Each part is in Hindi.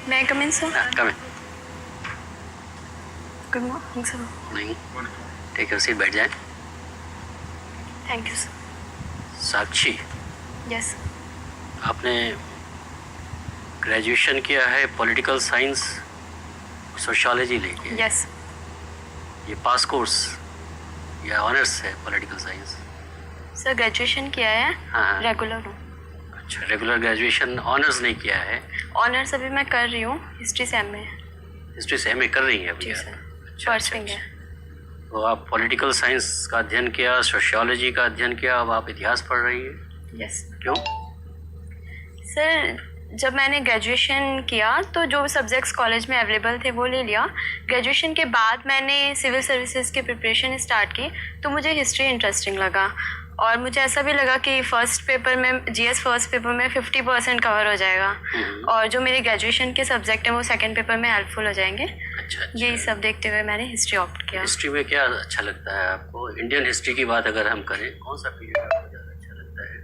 May I come in, sir? Come in. Good morning, sir. नहीं, टेक योर सीट, बैठ जाए. Thank you, sir. Sakshi, Yes, sir. आपने ग्रेजुएशन किया है पॉलिटिकल साइंस सोशियोलॉजी लेके. Yes. ये पास कोर्स या ऑनर्स है पॉलिटिकल साइंस? सर ग्रेजुएशन किया है. हाँ. रेगुलर हूँ. अच्छा, रेगुलर ग्रेजुएशन, ऑनर्स नहीं किया है? ऑनर्स अभी मैं कर रही हूँ, हिस्ट्री से एमए. हिस्ट्री से एमए कर रही हैं अभी? जी सर. अच्छा, परसुइंग है. तो आप पॉलिटिकल साइंस का अध्ययन किया, सोशियोलॉजी का अध्ययन किया, अब आप इतिहास पढ़ रही हैं. यस. क्यों? सर जब मैंने ग्रेजुएशन किया तो जो सब्जेक्ट्स कॉलेज में अवेलेबल थे वो ले लिया. ग्रेजुएशन के बाद मैंने सिविल सर्विसेज की प्रिपरेशन स्टार्ट की तो मुझे हिस्ट्री इंटरेस्टिंग लगा और मुझे ऐसा भी लगा कि फर्स्ट पेपर में जीएस फर्स्ट पेपर में 50% कवर हो जाएगा और जो मेरे ग्रेजुएशन के सब्जेक्ट हैं वो सेकंड पेपर में हेल्पफुल हो जाएंगे. अच्छा. यही सब देखते हुए मैंने हिस्ट्री ऑप्ट किया. हिस्ट्री में क्या अच्छा लगता है आपको? इंडियन हिस्ट्री की बात अगर हम करें, कौन सा पीरियड आपको ज़्यादा अच्छा लगता है?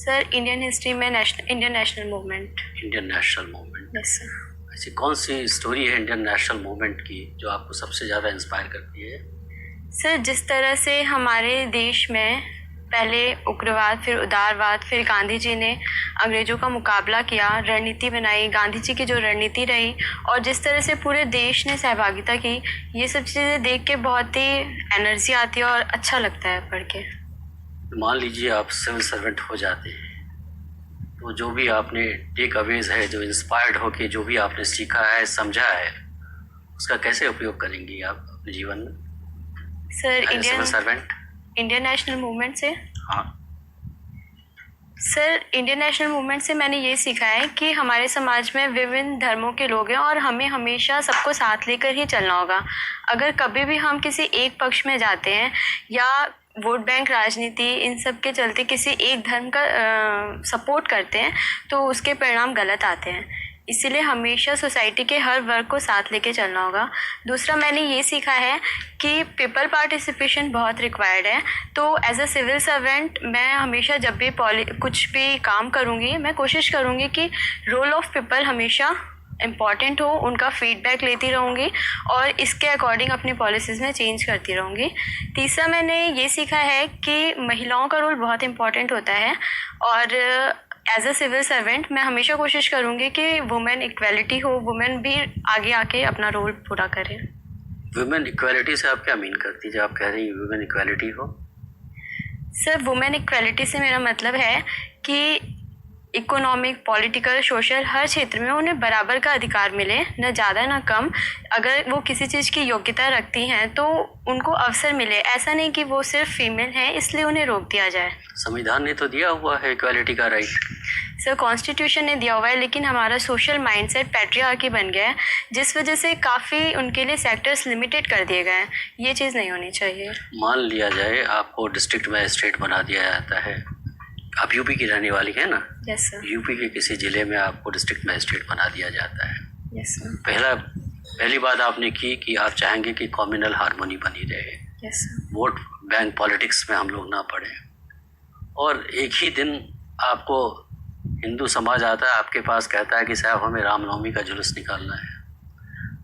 सर इंडियन हिस्ट्री में Indian national movement. Indian national movement. Yes sir. ऐसी कौन सी स्टोरी है इंडियन नेशनल मूवमेंट की जो आपको सबसे ज़्यादा इंस्पायर करती है? सर जिस तरह से हमारे देश में पहले उग्रवाद, फिर उदारवाद, फिर गांधी जी ने अंग्रेज़ों का मुकाबला किया, रणनीति बनाई, गांधी जी की जो रणनीति रही और जिस तरह से पूरे देश ने सहभागिता की, ये सब चीज़ें देख के बहुत ही एनर्जी आती है और अच्छा लगता है पढ़ के. मान लीजिए आप सिविल सर्वेंट हो जाते हैं तो जो भी आपने टेक अवेज है, जो इंस्पायर्ड होके जो भी आपने सीखा है, समझा है, उसका कैसे उपयोग करेंगी आप अपने जीवन में? Sir civil servant Indian national movement से. हाँ. सर इंडियन नेशनल मूवमेंट से मैंने ये सीखा है कि हमारे समाज में विभिन्न धर्मों के लोग हैं और हमें हमेशा सबको साथ लेकर ही चलना होगा. अगर कभी भी हम किसी एक पक्ष में जाते हैं या वोट बैंक राजनीति इन सब के चलते किसी एक धर्म का सपोर्ट करते हैं तो उसके परिणाम गलत आते हैं. इसीलिए हमेशा सोसाइटी के हर वर्ग को साथ लेके चलना होगा. दूसरा मैंने ये सीखा है कि पीपल पार्टिसिपेशन बहुत रिक्वायर्ड है. तो एज अ सिविल सर्वेंट मैं हमेशा जब भी कुछ भी काम करूँगी मैं कोशिश करूँगी कि रोल ऑफ पीपल हमेशा इम्पॉर्टेंट हो, उनका फीडबैक लेती रहूँगी और इसके अकॉर्डिंग अपनी पॉलिसीज़ में चेंज करती रहूँगी. तीसरा मैंने ये सीखा है कि महिलाओं का रोल बहुत इम्पॉर्टेंट होता है और एज अ सिविल सर्वेंट मैं हमेशा कोशिश करूँगी कि वुमेन इक्वलिटी हो, वुमेन भी आगे आके अपना रोल पूरा करें. वुमेन इक्वालिटी से आप क्या मीन करती है जब आप कह रही हैं वुमेन इक्वालिटी हो? सर वुमेन इक्वलिटी से मेरा मतलब है कि इकोनॉमिक, पॉलिटिकल, सोशल हर क्षेत्र में उन्हें बराबर का अधिकार मिले, न ज़्यादा न कम. अगर वो किसी चीज़ की योग्यता रखती हैं तो उनको अवसर मिले. ऐसा नहीं कि वो सिर्फ फीमेल हैं इसलिए उन्हें रोक दिया जाए. संविधान ने तो दिया हुआ है इक्वालिटी का राइट. सर कॉन्स्टिट्यूशन ने दिया हुआ है लेकिन हमारा सोशल माइंडसेट पैट्रियार्की बन गया है जिस वजह से काफ़ी उनके लिए सेक्टर्स लिमिटेड कर दिए गए हैं. ये चीज़ नहीं होनी चाहिए. मान लिया जाए आपको डिस्ट्रिक्ट मजिस्ट्रेट बना दिया जाता है, आप यूपी की रहने वाली है ना? Yes sir. यूपी के किसी ज़िले में आपको डिस्ट्रिक्ट मजिस्ट्रेट बना दिया जाता है. Yes sir. पहली बात आपने की कि आप चाहेंगे कि कम्युनल हार्मोनी बनी रहे. Yes sir. Vote bank politics में हम लोग ना पड़े. और एक ही दिन आपको हिंदू समाज आता है आपके पास, कहता है कि साहब हमें रामनवमी का जुलूस निकालना है.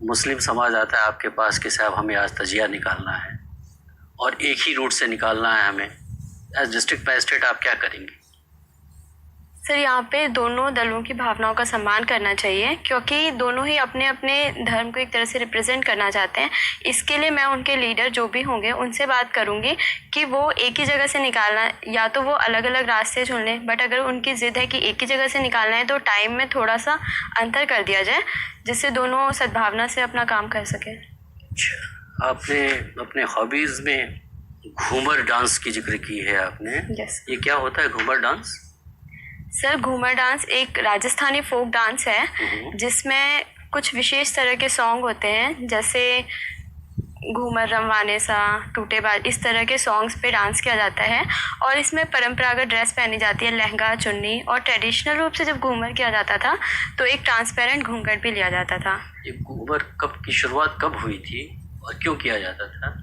मुस्लिम समाज आता है आपके पास कि साहब हमें आज तजिया निकालना है और एक ही रूट से निकालना है हमें. एज डिस्ट्रिक्ट मजिस्ट्रेट आप क्या करेंगे? सर यहाँ पे दोनों दलों की भावनाओं का सम्मान करना चाहिए क्योंकि दोनों ही अपने अपने धर्म को एक तरह से रिप्रेजेंट करना चाहते हैं. इसके लिए मैं उनके लीडर जो भी होंगे उनसे बात करूँगी कि वो एक ही जगह से निकालना, या तो वो अलग अलग रास्ते चुन लें, बट अगर उनकी ज़िद है कि एक ही जगह से निकालना है तो टाइम में थोड़ा सा अंतर कर दिया जाए जिससे दोनों सद्भावना से अपना काम कर सकें. अच्छा, आपने अपने हॉबीज़ में घूमर डांस की जिक्र की है आपने. यस. ये क्या होता है Ghoomar dance? Sir Ghoomar dance एक राजस्थानी फोक डांस है जिसमें कुछ विशेष तरह के सॉन्ग होते हैं जैसे घूमर रमवाने सा, टूटे बाल, इस तरह के सॉन्ग्स पे डांस किया जाता है और इसमें परंपरागत ड्रेस पहनी जाती है, लहंगा, चुन्नी, और ट्रेडिशनल रूप से जब घूमर किया जाता था तो एक ट्रांसपेरेंट घूंघट भी लिया जाता था. ये घूमर की शुरुआत कब हुई थी और क्यों किया जाता था?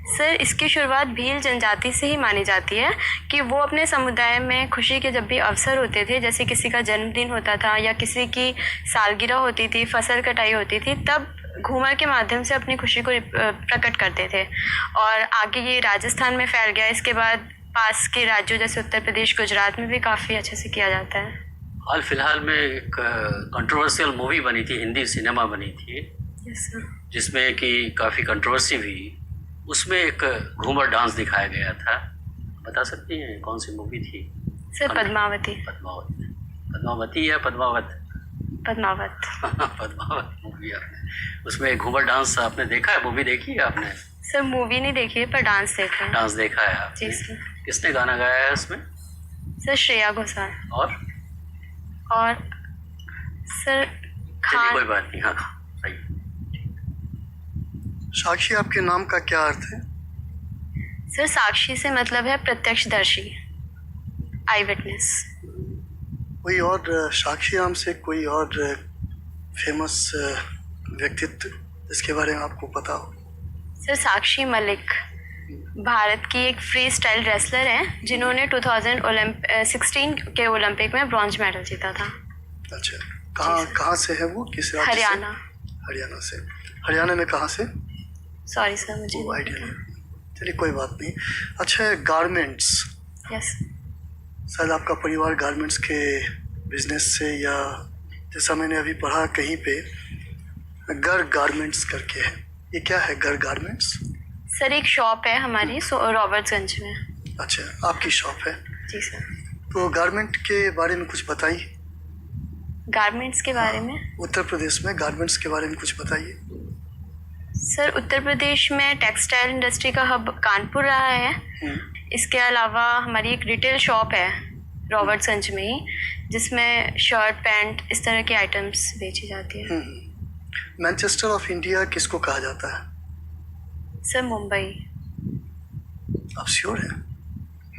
सर, इसकी शुरुआत भील जनजाति से ही मानी जाती है कि वो अपने समुदाय में खुशी के जब भी अवसर होते थे, जैसे किसी का जन्मदिन होता था या किसी की सालगिरह होती थी, फसल कटाई होती थी, तब घूमर के माध्यम से अपनी खुशी को प्रकट करते थे। और आगे ये राजस्थान में फैल गया। इसके बाद पास के राज्यों जैसे उत्तर प्रदेश, गुजरात में भी काफ़ी अच्छे से किया जाता है। हाल फिलहाल में एक कंट्रोवर्शियल मूवी बनी थी, हिंदी सिनेमा बनी थी, यस सर। जिसमें कि काफ़ी कंट्रोवर्सी हुई। उसमें एक घूमर डांस दिखाया गया था। बता सकती हैं कौन सी मूवी थी? सर, पद्मावती। पद्मावती या पद्मावत? पद्मावत। पद्मावत मूवी आपने, उसमें घूमर डांस आपने देखा है? मूवी देखी है आपने? सर, मूवी नहीं देखी है पर डांस देखा है। डांस देखा है आपने? जी सर। किसने गाना गाया है उसमें? सर, श्रेया घोषाल। और सर चलिए कोई बात नहीं। हाँ, सही। साक्षी आपके नाम का क्या अर्थ है? सर, साक्षी से मतलब है प्रत्यक्षदर्शी, आई विटनेस। कोई और साक्षी नाम से कोई और फेमस व्यक्तित्व जिसके बारे में आपको पता हो? सर, साक्षी मलिक भारत की एक फ्री स्टाइल रेसलर हैं जिन्होंने 2016 के ओलंपिक में ब्रॉन्ज मेडल जीता था। अच्छा, कहाँ से है वो? किस राज्य से? हरियाणा। हरियाणा से। हरियाणा में कहाँ से? सॉरी सर, मुझे वो आइडिया नहीं। चलिए कोई बात नहीं। अच्छा, गारमेंट्स, यस। शायद आपका परिवार गारमेंट्स के बिजनेस से, या जैसा मैंने अभी पढ़ा कहीं पे गर गारमेंट्स करके है, ये क्या है गर गारमेंट्स? सर, एक शॉप है हमारी रॉबर्ट्सगंज में। अच्छा, आपकी शॉप है? जी सर। तो गारमेंट के बारे में कुछ बताइए। गारमेंट्स के बारे में? उत्तर प्रदेश में गारमेंट्स के बारे में कुछ बताइए। सर, उत्तर प्रदेश में टेक्सटाइल इंडस्ट्री का हब कानपुर रहा है। इसके अलावा हमारी एक रिटेल शॉप है रॉबर्ट्सगंज में ही, जिसमें शर्ट, पैंट, इस तरह के आइटम्स बेची जाती है। मैनचेस्टर ऑफ इंडिया किसको कहा जाता है? सर, मुंबई। आप श्योर हैं?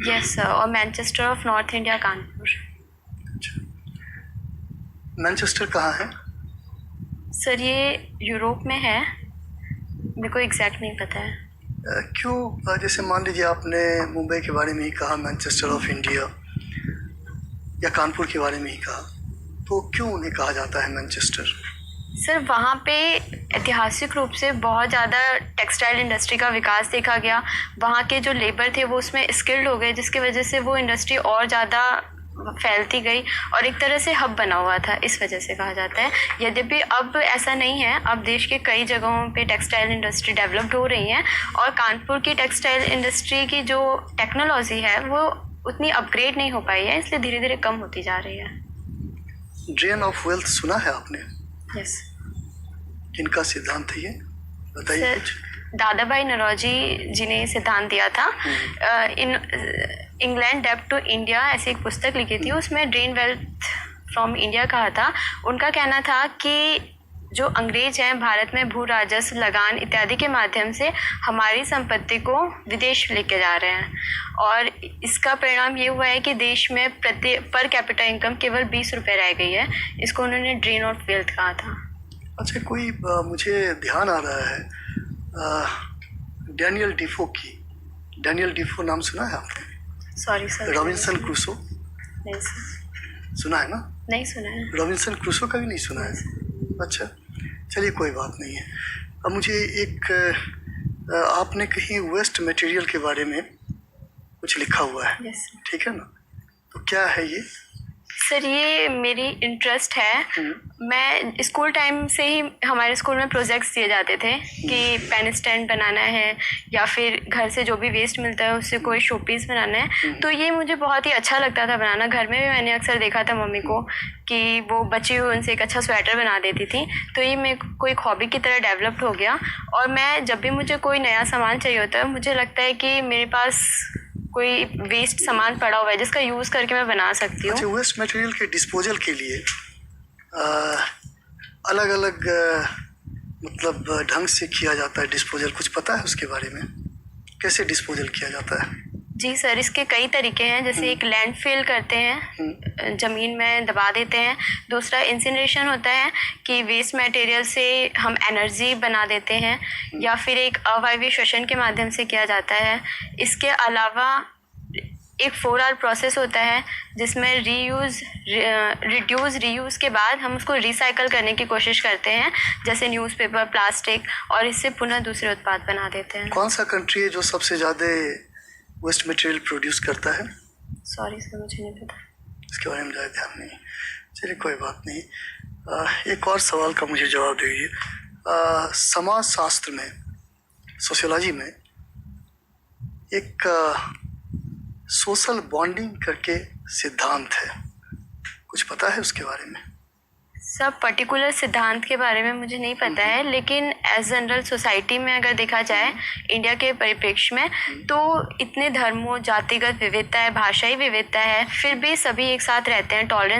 Yes sir. और Manchester of north India Kanpur. अच्छा, मैनचेस्टर कहाँ है? सर, ये यूरोप में है, मेरे को एग्जैक्ट नहीं पता है। क्यों? जैसे मान लीजिए आपने मुंबई के बारे में ही कहा, मैनचेस्टर ऑफ इंडिया, या कानपुर के बारे में ही कहा, तो क्यों उन्हें कहा जाता है मैनचेस्टर? सर, वहाँ पे ऐतिहासिक रूप से बहुत ज़्यादा टेक्सटाइल इंडस्ट्री का विकास देखा गया। वहाँ के जो लेबर थे वो उसमें स्किल्ड हो गए, जिसकी वजह से वो इंडस्ट्री और ज़्यादा फैलती गई और एक तरह से हब बना हुआ था, इस वजह से कहा जाता है। यद्यपि अब ऐसा नहीं है, अब देश के कई जगहों पे टेक्सटाइल इंडस्ट्री डेवलप्ड हो रही है और कानपुर की टेक्सटाइल इंडस्ट्री की जो टेक्नोलॉजी है वो उतनी अपग्रेड नहीं हो पाई है, इसलिए धीरे धीरे कम होती जा रही है। ड्रेन ऑफ वेल्थ सुना है आपने? यस। किनका सिद्धांत है ये, बताइए कुछ। दादा भाई नौरोजी जी ने सिद्धांत दिया था। इंग्लैंड डेब्ट टू इंडिया ऐसी एक पुस्तक लिखी थी, उसमें ड्रेन वेल्थ फ्रॉम इंडिया कहा था। उनका कहना था कि जो अंग्रेज हैं भारत में भू राजस्व, लगान इत्यादि के माध्यम से हमारी संपत्ति को विदेश लेके जा रहे हैं और इसका परिणाम ये हुआ है कि देश में पर कैपिटा इनकम केवल 20 रुपये रह गई है। इसको उन्होंने ड्रेन ऑफ वेल्थ कहा था। अच्छा, कोई मुझे ध्यान आ रहा है डैनियल डिफो की। डैनियल डिफो नाम सुना है आपने? Sorry sir. Robinson Crusoe? नहीं सर। सुना है ना? नहीं सुना है। रॉबिन्सन क्रूसो का भी नहीं सुना है? अच्छा, चलिए कोई बात नहीं है। अब मुझे एक आपने कहीं वेस्ट मटेरियल के बारे में कुछ लिखा हुआ है, यस। ठीक है ना? तो क्या है ये? सर, ये मेरी इंटरेस्ट है। मैं स्कूल टाइम से ही हमारे स्कूल में प्रोजेक्ट्स दिए जाते थे कि पेन स्टैंड बनाना है या फिर घर से जो भी वेस्ट मिलता है उससे कोई शो पीस बनाना है। तो ये मुझे बहुत ही अच्छा लगता था बनाना। घर में भी मैंने अक्सर देखा था मम्मी को कि वो बची हुई उनसे एक अच्छा स्वेटर बना देती थी। तो ये मेरे को एक हॉबी की तरह डेवलप्ड हो गया और मैं जब भी मुझे कोई नया सामान चाहिए होता है, मुझे लगता है कि मेरे पास कोई वेस्ट सामान पड़ा हुआ है जिसका यूज़ करके मैं बना सकती हूँ। अच्छा, वेस्ट मटेरियल के डिस्पोजल के लिए अलग अलग मतलब ढंग से किया जाता है डिस्पोजल, कुछ पता है उसके बारे में? कैसे डिस्पोजल किया जाता है? जी सर, इसके कई तरीके हैं। जैसे एक लैंडफिल करते हैं, ज़मीन में दबा देते हैं। दूसरा इंसिनरेशन होता है कि वेस्ट मटेरियल से हम एनर्जी बना देते हैं, या फिर एक अवायवीय श्वसन के माध्यम से किया जाता है। इसके अलावा एक 4 आवर प्रोसेस होता है जिसमें रीयूज़ के बाद हम उसको रिसाइकल करने की कोशिश करते हैं, जैसे न्यूज़पेपर, प्लास्टिक, और इससे पुनः दूसरे उत्पाद बना देते हैं। कौन सा कंट्री है जो सबसे ज़्यादा वेस्ट मटेरियल प्रोड्यूस करता है? सॉरी सर, मुझे नहीं पता। इसके बारे में ज़्यादा ध्यान नहीं। चलिए कोई बात नहीं। एक और सवाल का मुझे जवाब दीजिए। समाज शास्त्र में, सोशियोलॉजी में एक सोशल बॉन्डिंग करके सिद्धांत है, कुछ पता है उसके बारे में? सब पर्टिकुलर सिद्धांत के बारे में मुझे नहीं पता है, लेकिन एज जनरल सोसाइटी में अगर देखा जाए इंडिया के परिप्रेक्ष्य में, तो इतने धर्मों, जातिगत विविधता है, भाषाई विविधता है, फिर भी सभी एक साथ रहते हैं, टॉलरेंस